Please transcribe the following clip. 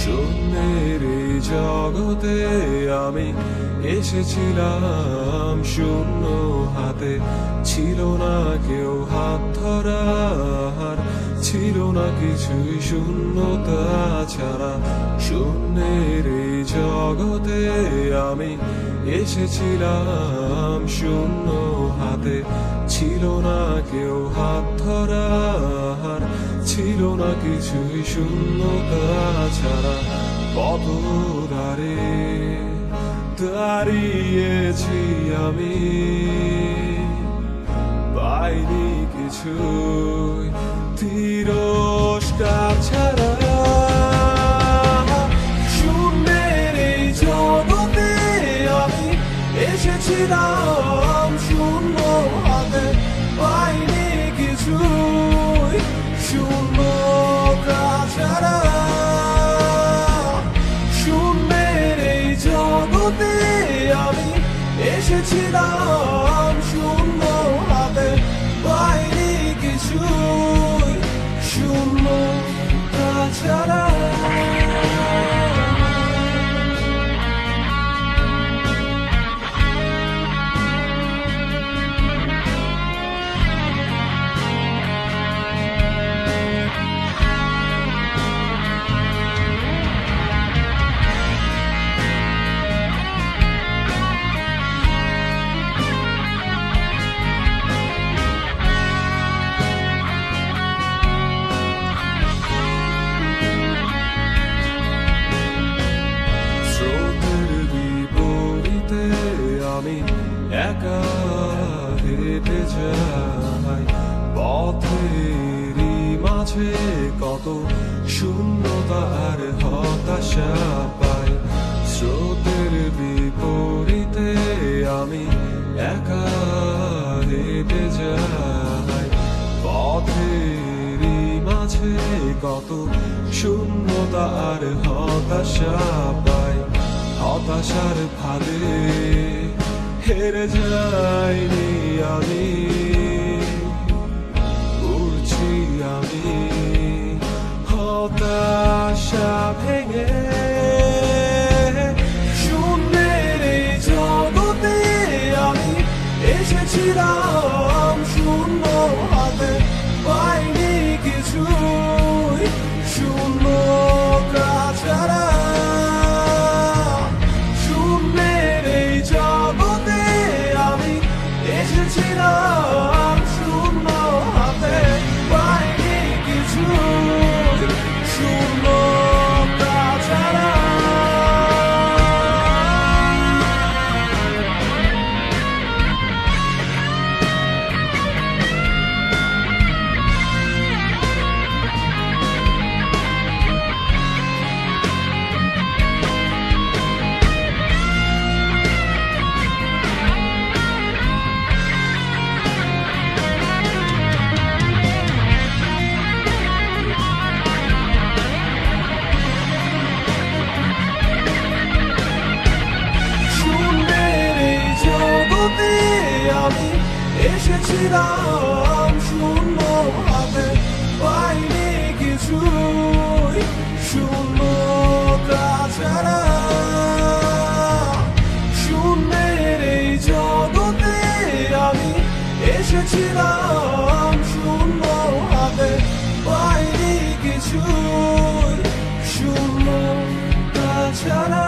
শূন্যের এই জগতে আমি এসেছিলাম শূন্য হাতে, ছিল না কেউ হাত ধরার, ছিল না কিছুই শূন্যতা ছাড়া। শূন্যের এই জগতে আমি এসেছিলাম শূন্য হাতে, ছিল না কেউ হাত ধরার, ছিল না কিছুই শূন্যতা ছাড়া। পথ ধারে দাঁড়িয়েছি আমি, পাইনি কিছুই তিরস্কার ছাড়া। শূন্যের এই জগতে আমি এসেছিলাম শূন্য হাতে, পাইনি কিছুই শূন্যতা ছাড়া। শূন্যের এই জগতে আমি এসেছিলাম শূন্য হাতে, পাইনি কিছুই শূন্যতা ছাড়া। আমি একা হেঁটে যাই, পথেরই মাঝে কত শূন্যতা আর হতাশা পাই। স্রোতের বিপরীতে আমি একা হেঁটে যাই, পথেরই মাঝে কত শূন্যতা আর হতাশা পাই। হতাশার ফাঁদে হেরে যাইনি আমি, উড়ছি আমি হতাশা ভেঙে। শূন্যের এই জগতে আমি এসেছিলাম শূন্য হাতে, পাইনি কিছুই শূন্যতা ছাড়া। এসেছিলাম শূন্য হাতে, পাইনি কিছুই শূন্যতা ছাড়া। আমি এসেছিলাম শূন্য হাতে, পাইনি কিছুই শূন্যতা ছাড়া। শূন্যের এই জগতে আমি এসেছিলাম শূন্য হাতে, পাইনি কিছুই শূন্যতা ছাড়া।